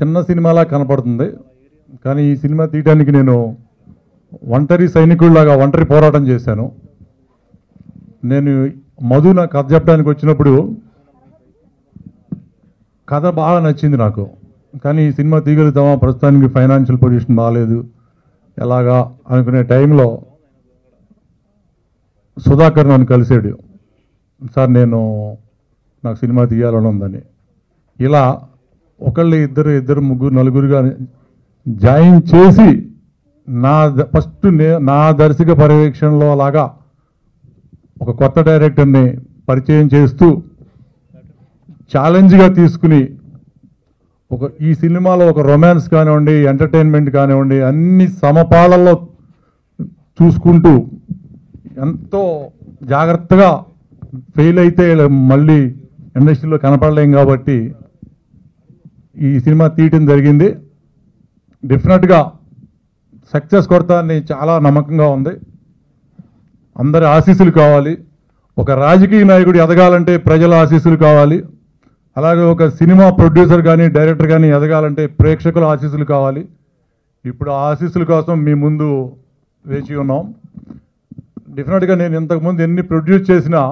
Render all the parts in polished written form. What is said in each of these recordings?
చిన్న సినిమాలా కనపడుతుంది. కానీ ఈ సినిమా తీయడానికి నేను ఒంటరి సైనికుడిలాగా ఒంటరి పోరాటం చేశాను. నేను మధు నా కథ చెప్పడానికి వచ్చినప్పుడు కథ బాగా నచ్చింది నాకు. కానీ ఈ సినిమా తీయగలుగుతామా, ప్రస్తుతానికి ఫైనాన్షియల్ పొజిషన్ బాగాలేదు, ఎలాగా అనుకునే టైంలో సుధాకర్ నన్ను కలిసాడు. సార్ నాకు సినిమా తీయాలని ఉందని. ఇలా ఒకళ్ళు ఇద్దరు ముగ్గురు నలుగురుగా జాయిన్ చేసి ఫస్ట్ నా దర్శక పర్యవేక్షణలో అలాగా ఒక కొత్త డైరెక్టర్ని పరిచయం చేస్తూ ఛాలెంజ్గా తీసుకుని ఈ సినిమాలో ఒక రొమాన్స్ కానివ్వండి, ఎంటర్టైన్మెంట్ కానివ్వండి, అన్ని సమపాళల్లో చూసుకుంటూ ఎంతో జాగ్రత్తగా ఫెయిల్ అయితే మళ్ళీ ఇండస్ట్రీలో కనపడలేం కాబట్టి ఈ సినిమా తీయటం జరిగింది. డెఫినెట్గా సక్సెస్ కొడతాన్ని చాలా నమ్మకంగా ఉంది. అందరి ఆశీస్సులు కావాలి. ఒక రాజకీయ నాయకుడు ఎదగాలంటే ప్రజల ఆశీస్సులు కావాలి. అలాగే ఒక సినిమా ప్రొడ్యూసర్ కానీ డైరెక్టర్ కానీ ఎదగాలంటే ప్రేక్షకుల ఆశీస్సులు కావాలి. ఇప్పుడు ఆ ఆశీస్సుల కోసం మీ ముందు వేచి ఉన్నాం. డెఫినెట్గా నేను ఇంతకుముందు ఎన్ని ప్రొడ్యూస్ చేసినా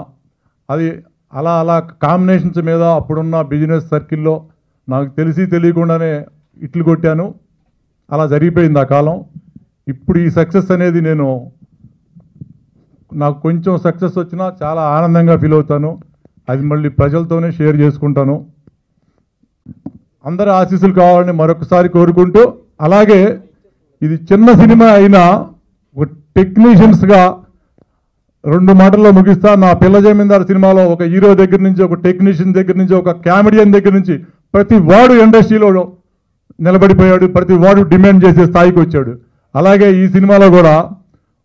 అది అలా కాంబినేషన్స్ మీద అప్పుడున్న బిజినెస్ సర్కిల్లో నాకు తెలియకుండానే ఇట్లు కొట్టాను. అలా జరిగిపోయింది ఆ కాలం. ఇప్పుడు ఈ సక్సెస్ అనేది నాకు కొంచెం సక్సెస్ వచ్చినా చాలా ఆనందంగా ఫీల్ అవుతాను. అది మళ్ళీ ప్రజలతోనే షేర్ చేసుకుంటాను. అందరి ఆశీస్సులు కావాలని మరొకసారి కోరుకుంటూ, అలాగే ఇది చిన్న సినిమా అయినా ఒక టెక్నీషియన్స్గా 2 మాటల్లో ముగిస్తా. నా పిల్ల జమీందార్ సినిమాలో ఒక హీరో దగ్గర నుంచి, ఒక టెక్నీషియన్ దగ్గర నుంచి, ఒక కామెడియన్ దగ్గర నుంచి ప్రతి వాడు ఇండస్ట్రీలో నిలబడిపోయాడు. ప్రతి వాడు డిమాండ్ చేసే స్థాయికి వచ్చాడు. అలాగే ఈ సినిమాలో కూడా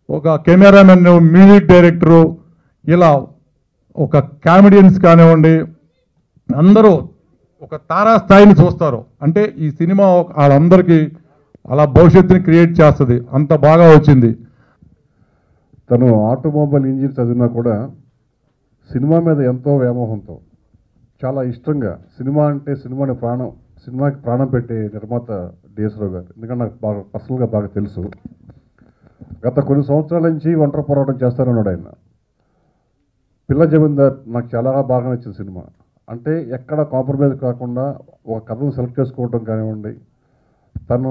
ఒక కెమెరామెన్, మ్యూజిక్ డైరెక్టరు, ఇలా ఒక కామెడియన్స్ కానివ్వండి, అందరూ ఒక తారా స్థాయిని చూస్తారు. అంటే ఈ సినిమా వాళ్ళందరికీ అలా భవిష్యత్తుని క్రియేట్ చేస్తుంది. అంత బాగా వచ్చింది. తను ఆటోమొబైల్ ఇంజనీర్ చదివినా కూడా సినిమా మీద ఎంతో వ్యామోహంతో, చాలా ఇష్టంగా, సినిమా అంటే సినిమాకి ప్రాణం పెట్టే నిర్మాత డిఎస్ రావు గారు. ఎందుకంటే నాకు బాగా పర్సనల్గా బాగా తెలుసు. గత కొన్ని సంవత్సరాల నుంచి ఒంటరి పోరాటం చేస్తారన్నాడు ఆయన. పిల్ల జమీందార్ నాకు చాలా బాగా నచ్చిన సినిమా. అంటే ఎక్కడ కాంప్రమైజ్ కాకుండా ఒక కథను సెలెక్ట్ చేసుకోవడం కానివ్వండి, తను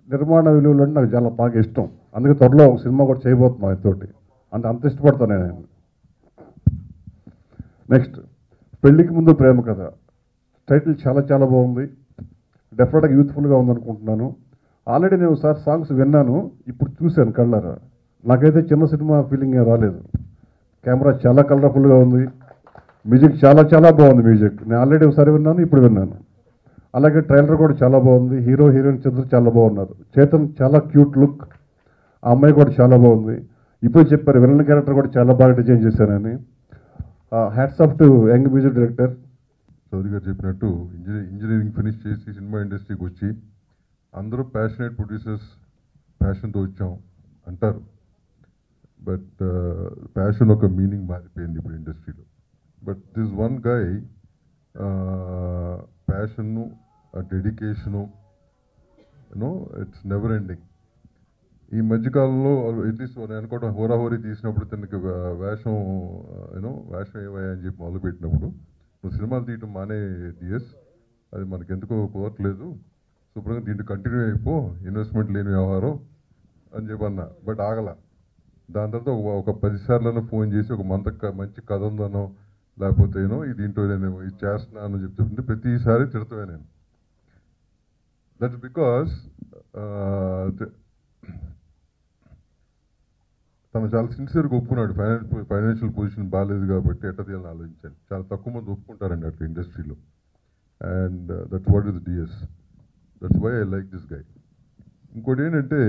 నిర్మాణ విలువలు అంటే నాకు చాలా బాగా ఇష్టం. అందుకే త్వరలో ఒక సినిమా కూడా చేయబోతున్నాం ఆయనతోటి. అంత ఇష్టపడతాను నేను. నెక్స్ట్, పెళ్లికి ముందు ప్రేమ కథ. టైటిల్ చాలా బాగుంది. డెఫినెట్గా యూత్ఫుల్గా ఉందనుకుంటున్నాను. ఆల్రెడీ నేను ఒకసారి సాంగ్స్ విన్నాను, ఇప్పుడు చూశాను కళ్ళారా. నాకైతే చిన్న సినిమా ఫీలింగ్ రాలేదు. కెమెరా చాలా కలర్ఫుల్గా ఉంది. మ్యూజిక్ చాలా బాగుంది. మ్యూజిక్ నేను ఆల్రెడీ ఒకసారి విన్నాను, ఇప్పుడు విన్నాను. అలాగే ట్రైలర్ కూడా చాలా బాగుంది. హీరో హీరోయిన్ ఇద్దరు చాలా బాగున్నారు. చేతన్ చాలా క్యూట్ లుక్. ఆ అమ్మాయి కూడా చాలా బాగుంది. ఇప్పుడు చెప్పారు విలన్ క్యారెక్టర్ కూడా చాలా బాగా డిజైన్ చేశానని. Hats off to young music director. Chaudhary గారు చెప్పినట్టు ఇంజనీరింగ్ ఫినిష్ చేసి సినిమా ఇండస్ట్రీకి వచ్చి అందరూ ప్యాషనేట్ ప్రొడ్యూసర్స్, ప్యాషన్తో వచ్చాం అంటారు. బట్ ప్యాషన్ ఒక మీనింగ్ మారిపోయింది ఇప్పుడు ఇండస్ట్రీలో. బట్ దిస్ వన్ గై ప్యాషన్ను, డెడికేషను, ఇట్స్ నెవర్ ఎండింగ్. ఈ మధ్యకాలంలో అట్లీస్ట్ నేను అనుకోవడం హోరాహోరీ తీసినప్పుడు తనకి వేషం ఏమయ్యా అని చెప్పి మొదలుపెట్టినప్పుడు, నువ్వు సినిమాలు తీయటం మానే డిఎస్, అది మనకి ఎందుకో కుదరట్లేదు, శుభ్రంగా దీంట్లో కంటిన్యూ అయిపో, ఇన్వెస్ట్మెంట్ లేని వ్యవహారం అని చెప్పి అన్నా. బట్ ఆగల. దాని తర్వాత ఒక 10 సార్లను ఫోన్ చేసి ఒక మంచి కథ ఉందనో లేకపోతే దీంట్లో నేను ఇది చేస్తున్నాను అని చెప్తుంటే ప్రతిసారి తిడతాను నేను. దట్స్ బికాస్ తను చాలా సిన్సియర్గా ఒప్పుకున్నాడు. ఫైనాన్షియల్ పొజిషన్ బాగాలేదు కాబట్టి ఎట్లా తీయాలని ఆలోచించాను. చాలా తక్కువ మంది ఒప్పుకుంటారండి అట్లా ఇండస్ట్రీలో. And that's what is DS. That's why I like this guy. ఇంకోటి ఏంటంటే,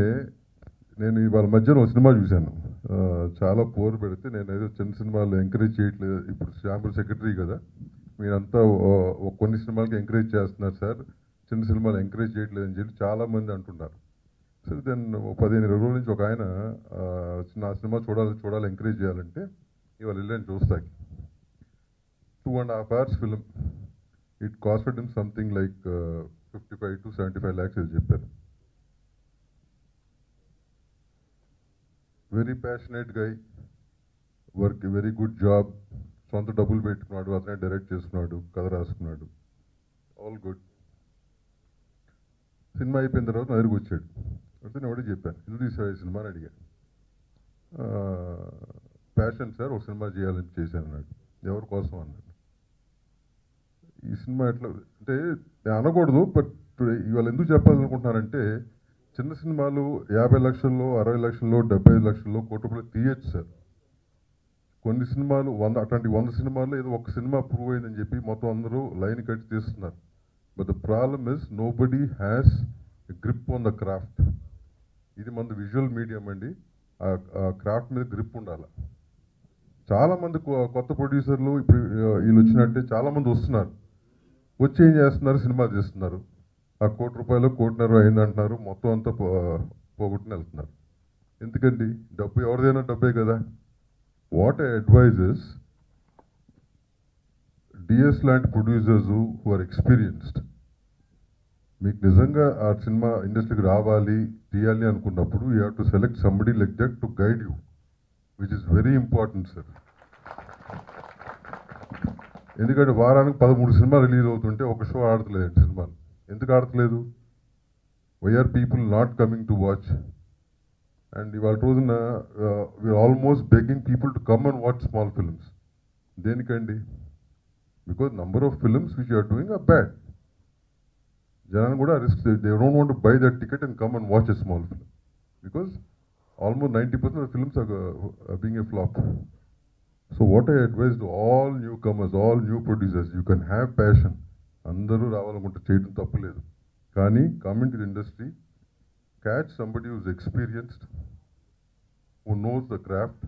నేను ఇవాళ మధ్యలో ఒక సినిమా చూశాను, చాలా పోరు పెడితే నేను ఏదో చిన్న సినిమాలు ఎంకరేజ్ చేయట్లేదు. ఇప్పుడు ఛాంబర్ సెక్రటరీ కదా, మీరంతా కొన్ని సినిమాలకి ఎంకరేజ్ చేస్తున్నారు సార్, చిన్న సినిమాలు ఎంకరేజ్ చేయట్లేదు అని చెప్పి చాలామంది అంటున్నారు. సరే, దెన్ 15-20 రోజుల నుంచి ఒక ఆయన నా సినిమా చూడాలి ఎంకరేజ్ చేయాలంటే ఇవాళ వెళ్ళాను చూస్తాకి. 2.5 hours film. It costed him something like 55 to 75 lakhs ఇది చెప్పారు. వెరీ ప్యాషనేట్ గై, వర్క్ వెరీ గుడ్ జాబ్, సొంత డబ్బులు పెట్టుకున్నాడు, అతనే డైరెక్ట్ చేసుకున్నాడు, కథ రాసుకున్నాడు, ఆల్ గుడ్. సినిమా అయిపోయిన తర్వాత నా దగ్గరికి వచ్చాడు. అయితే నేను ఒకటి చెప్పాను, ఎందుకు తీసాడు ఈ సినిమా అని అడిగాను. ప్యాషన్ సార్, ఒక సినిమా చేయాలని చేశాను అన్నాడు. ఎవరి కోసం అన్నాడు. ఈ సినిమా ఎట్లా అంటే నేను అనకూడదు, బట్ ఇవాళ ఎందుకు చెప్పాలనుకుంటున్నానంటే, చిన్న సినిమాలు 50 లక్షల్లో, 60 లక్షల్లో, 75 లక్షల్లో, కోటి రూపాయలు తీయచ్చు సార్. కొన్ని సినిమాలు 100, అట్లాంటి 100 సినిమాల్లో ఏదో ఒక సినిమా ప్రూవ్ అయిందని చెప్పి మొత్తం అందరూ లైన్ కట్టి తీస్తున్నారు. But the problem is nobody has grip on the craft. ఇది మన విజువల్ మీడియం అండి, ఆ క్రాఫ్ట్ మీద గ్రిప్ ఉండాలి. చాలామంది కొత్త ప్రొడ్యూసర్లు ఇప్పుడు వీళ్ళు వచ్చినట్టే చాలామంది వస్తున్నారు, వచ్చి ఏం చేస్తున్నారు, సినిమా తీస్తున్నారు. ఆ కోటి రూపాయలు, 1.5 అయింది అంటున్నారు, మొత్తం అంతా పోగొట్టుకుని వెళ్తున్నారు. ఎందుకండి? డబ్బు ఎవరిదైనా డబ్బే కదా. వాట్ ఐ అడ్వైజెస్ డిఎస్ లాంటి ప్రొడ్యూసర్స్ హూ ఆర్ ఎక్స్పీరియన్స్డ్, మీకు నిజంగా ఆ సినిమా ఇండస్ట్రీకి రావాలి, తీయాలి అనుకున్నప్పుడు you have to select somebody like that to guide you, which is very important sir. ఎందుకంటే వారానికి 13 సినిమాలు రిలీజ్ అవుతుంటే ఒక షో ఆడతలేదు సినిమాలు. ఎందుకు ఆడతలేదు? Why are people not coming to watch? And ఇవాళ రోజున we are almost begging people to come and watch small films. దేనికండి? Because number of films which you are doing are bad. జనాన్ని కూడా risk, they don't want to buy that ticket and come and watch a small film, because almost 90% of films are being a flop. So what I advise to all newcomers, all new producers, you can have passion. Andaru ravalanunte cheyadam tappaledu. Kani come into the industry, catch somebody who is experienced, who knows the craft,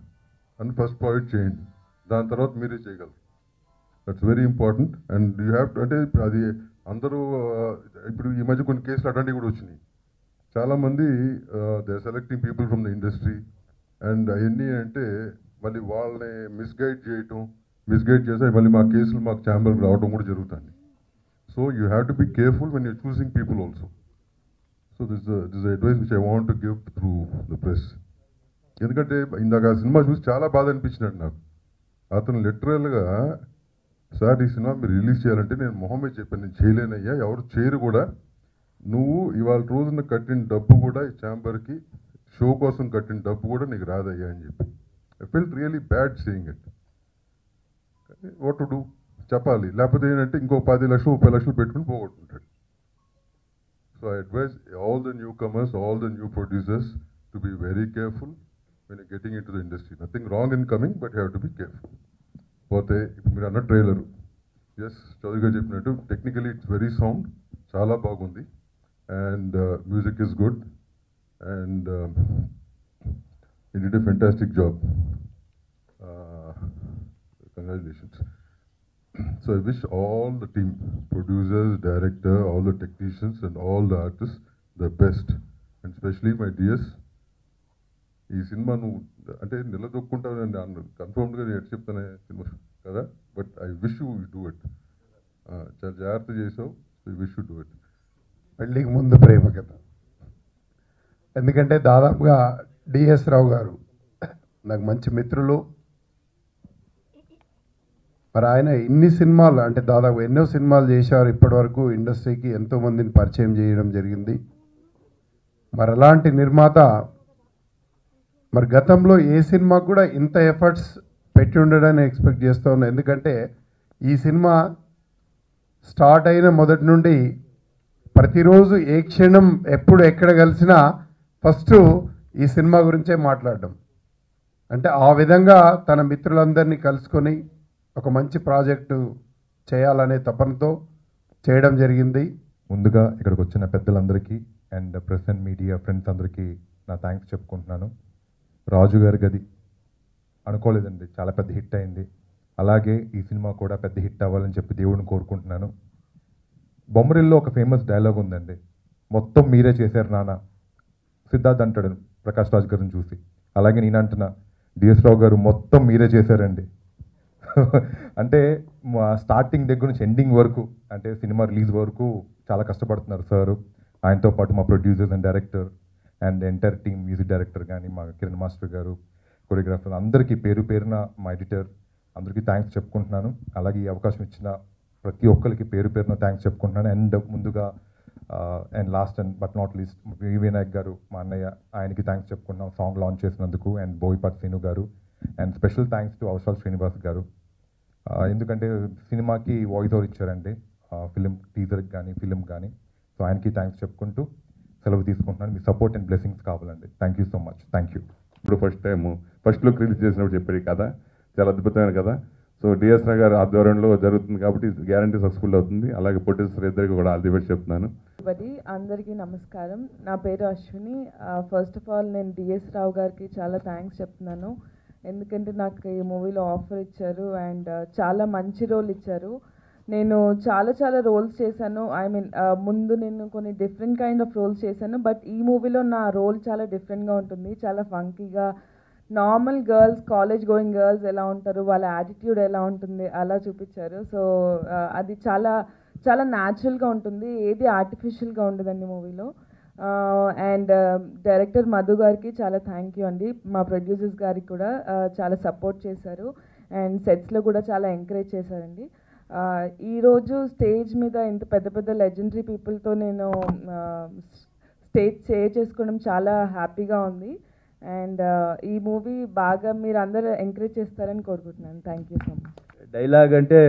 and first project change. Dan tarvata mere cheyagalaru. That's very important. And you have to, ante adi andaru ippudu ee madhya konni cases atanti kuda vachinayi. చాలామంది they selecting people from the industry and అవన్నీ అంటే మళ్ళీ వాళ్ళని misguide చేసి మళ్ళీ మా కేసులు మాకు ఛాంబర్కి రావడం కూడా జరుగుతుంది. So you have to be careful when you're choosing people also. So this advice which I want to give through the press. ఎందుకంటే ఇందాక ఆ సినిమా చూసి చాలా బాధ అనిపించినట్టు నాకు. అతను లిటరల్గా, సార్ ఈ సినిమా మీరు రిలీజ్ చేయాలంటే నేను మొహమే చెప్పాను, నేను చేయలేనయ్యా, ఎవరు చేయరు కూడా, నువ్వు ఇవాళ రోజున కట్టిన డబ్బు కూడా ఈ ఛాంబర్కి షో కోసం కట్టిన డబ్బు కూడా నీకు రాదయ్యా అని చెప్పి. I felt really bad saying it. What to do చెప్పాలి, లేకపోతే ఏంటంటే ఇంకో 10 లక్షలు 30 లక్షలు పెట్టుకుని పోగొట్టుకుంటాడు. So I advise all the newcomers, all the new producers to be very careful when you getting into the industry. Nothing wrong in coming, but have to be careful. పోతే ఇప్పుడు మీరు అన్న trailer, yes Chowdary గారు చెప్పినట్టు technically it's very sound, చాలా బాగుంది. And music is good, and you did a fantastic job. Congratulations. So I wish all the team, producers, director, all the technicians and all the artists the best, and especially my DS. ఈ cinema నువ్వు అంటే నిలదొక్కుంటావు కన్ఫర్మ్డ్గా నేను చెప్తానే cinema కదా, but I wish you do it. చాలా జాగ్రత్త చేసావు, I wish you do it. పెళ్ళికి ముందు ప్రేమ కథ. ఎందుకంటే దాదాపుగా డిఎస్ రావు గారు నాకు మంచి మిత్రులు. మరి ఆయన ఇన్ని సినిమాలు అంటే దాదాపు ఎన్నో సినిమాలు చేశారు. ఇప్పటివరకు ఇండస్ట్రీకి ఎంతోమందిని పరిచయం చేయడం జరిగింది. మరి అలాంటి నిర్మాత మరి గతంలో ఏ సినిమా కూడా ఇంత ఎఫర్ట్స్ పెట్టి ఉండడాన్ని ఎక్స్పెక్ట్ చేస్తూ ఉన్నా. ఎందుకంటే ఈ సినిమా స్టార్ట్ అయిన మొదటి నుండి ప్రతిరోజు ఏ క్షణం ఎప్పుడు ఎక్కడ కలిసినా ఫస్ట్ ఈ సినిమా గురించే మాట్లాడడం. అంటే ఆ విధంగా తన మిత్రులందరినీ కలుసుకొని ఒక మంచి ప్రాజెక్టు చేయాలనే తపనతో చేయడం జరిగింది. ముందుగా ఇక్కడికి వచ్చిన పెద్దలందరికీ and press and media friends అందరికీ నా థ్యాంక్స్ చెప్పుకుంటున్నాను. రాజు గారి గది అనుకోలేదండి, చాలా పెద్ద హిట్ అయింది. అలాగే ఈ సినిమా కూడా పెద్ద హిట్ అవ్వాలని చెప్పి దేవుడిని కోరుకుంటున్నాను. బొమ్మరిల్లో ఒక ఫేమస్ డైలాగ్ ఉందండి, మొత్తం మీరే చేశారు నాన్న. సిద్ధార్థ్ అంటాడు ప్రకాష్ రాజ్ గారిని చూసి. అలాగే నేను అంటున్నా, డిఎస్ రావు గారు మొత్తం మీరే చేశారండి. అంటే స్టార్టింగ్ దగ్గర నుంచి ఎండింగ్ వరకు, అంటే సినిమా రిలీజ్ వరకు చాలా కష్టపడుతున్నారు సార్. ఆయనతో పాటు మా producers and director and entire team, music director కానీ, మా కిరణ్ మాస్టర్ గారు, కొరియోగ్రాఫర్ అందరికీ పేరు పేరున, మా ఎడిటర్ అందరికీ థ్యాంక్స్ చెప్పుకుంటున్నాను. అలాగే ఈ అవకాశం ఇచ్చిన ప్రతి ఒక్కరికి పేరు పేరున థ్యాంక్స్ చెప్పుకుంటున్నాను. అండ్ ముందుగా and last and but not least Vinayak గారు, మా అన్నయ్య, ఆయనకి థ్యాంక్స్ చెప్పుకుంటున్నాం సాంగ్ లాంచ్ చేసినందుకు. అండ్ బోయిపాటి శ్రీను గారు. And special thanks to Avasarala Srinivas గారు, ఎందుకంటే సినిమాకి వాయిస్ ఓవర్ ఇచ్చారండి, ఫిలిం టీజర్కి కానీ ఫిలిం కానీ. సో ఆయనకి థ్యాంక్స్ చెప్పుకుంటూ సెలవు తీసుకుంటున్నాను. మీ సపోర్ట్ అండ్ బ్లెస్సింగ్స్ కావాలండి. Thank you so much. Thank you. ఇప్పుడు ఫస్ట్ లుక్ రిలీజ్ చేసినప్పుడు చెప్పారు ఈ కథ చాలా అద్భుతమైన కథ. సో డిఎస్ రావు గారు ఆధ్వర్యంలో జరుగుతుంది కాబట్టి గ్యారంటీ సక్సెస్ఫుల్ అవుతుంది. అలాగే ప్రొడ్యూసర్ ఇద్దరికి కూడా ఆల్ ది బెస్ట్ చెప్తున్నాను. అందరికీ నమస్కారం. నా పేరు అశ్విని. ఫస్ట్ ఆఫ్ ఆల్ నేను డిఎస్ రావు గారికి చాలా థ్యాంక్స్ చెప్తున్నాను, ఎందుకంటే నాకు ఈ మూవీలో ఆఫర్ ఇచ్చారు అండ్ చాలా మంచి రోల్ ఇచ్చారు. నేను చాలా రోల్స్ చేశాను. ఐ మీన్ ముందు నేను కొన్ని డిఫరెంట్ కైండ్ ఆఫ్ రోల్స్ చేశాను, బట్ ఈ మూవీలో నా రోల్ చాలా డిఫరెంట్గా ఉంటుంది. చాలా ఫంకీగా, normal girls, college going girls ఎలా ఉంటారు, వాళ్ళ యాటిట్యూడ్ ఎలా ఉంటుంది అలా చూపించారు. సో అది చాలా న్యాచురల్గా ఉంటుంది, ఏది ఆర్టిఫిషియల్గా ఉండదండి మూవీలో. అండ్ డైరెక్టర్ మధు గారికి చాలా థ్యాంక్ యూ అండి. మా ప్రొడ్యూసర్స్ గారికి కూడా చాలా సపోర్ట్ చేశారు అండ్ సెట్స్లో కూడా చాలా ఎంకరేజ్ చేశారండి. ఈరోజు స్టేజ్ మీద ఇంత పెద్ద లెజెండరీ పీపుల్తో నేను స్టేజ్ షేర్ చేసుకోవడం చాలా హ్యాపీగా ఉంది. అండ్ ఈ మూవీ బాగా మీరు అందరూ ఎంకరేజ్ చేస్తారని కోరుకుంటున్నాను. Thank you so much. Dialogue అంటే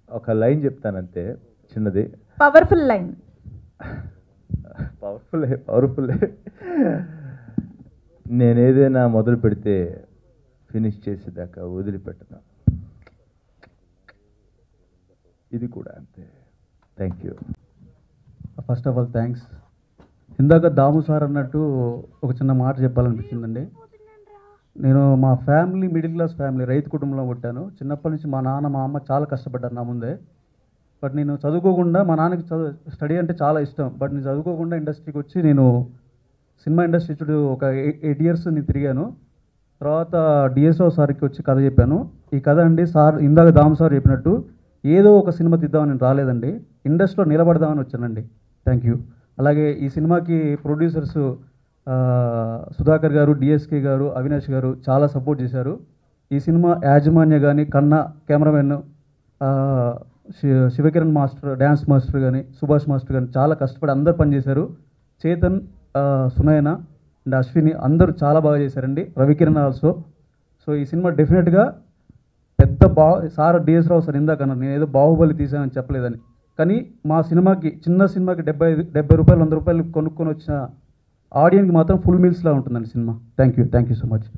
ఒక లైన్ చెప్తానంతే, చిన్నది. Powerful line. పవర్ఫుల్. నేను ఏదైనా మొదలు పెడితే ఫినిష్ చేసేదాకా వదిలిపెట్టను, ఇది కూడా అంతే. Thank you. First of all thanks. ఇందాక దాము సార్ అన్నట్టు ఒక చిన్న మాట చెప్పాలనిపించిందండి. నేను మా ఫ్యామిలీ మిడిల్ క్లాస్ ఫ్యామిలీ, రైతు కుటుంబంలో పుట్టాను. చిన్నప్పటి నుంచి మా నాన్న మా అమ్మ చాలా కష్టపడ్డారు నా ముందే. బట్ నేను చదువుకోకుండా, మా నాన్నకి స్టడీ అంటే చాలా ఇష్టం, బట్ నేను చదువుకోకుండా ఇండస్ట్రీకి వచ్చి నేను సినిమా ఇండస్ట్రీ చుట్టూ ఒక 8 years నేను తిరిగాను. తర్వాత డిఎస్ఓ సార్కి వచ్చి కథ చెప్పాను. ఈ కథ అండి సార్ ఇందాక దాము సార్ చెప్పినట్టు ఏదో ఒక సినిమా తీద్దామని నేను రాలేదండి, ఇండస్ట్రీలో నిలబడదామని వచ్చానండి. Thank you. అలాగే ఈ సినిమాకి ప్రొడ్యూసర్స్ సుధాకర్ గారు, డిఎస్కే గారు, అవినాష్ గారు చాలా సపోర్ట్ చేశారు. ఈ సినిమా యాజమాన్య కానీ, కన్నా cameraman, Shivakiran master, dance master కానీ, సుభాష్ మాస్టర్ కానీ చాలా కష్టపడి అందరు పనిచేశారు. చేతన్, సునయన అండ్ అశ్విని అందరూ చాలా బాగా చేశారండి. రవికిరణ్ ఆల్సో. సో ఈ సినిమా డెఫినెట్గా పెద్ద సార్ డిఎస్ రావు సార్ ఇందాక అన్నారు నేను ఏదో బాహుబలి తీసానని చెప్పలేదని, కానీ మా సినిమాకి, చిన్న సినిమాకి 70 రూపాయలు 100 రూపాయలు కొనుక్కొని వచ్చిన ఆడియన్కి మాత్రం ఫుల్ మీల్స్లా ఉంటుందండి cinema. Thank you so much.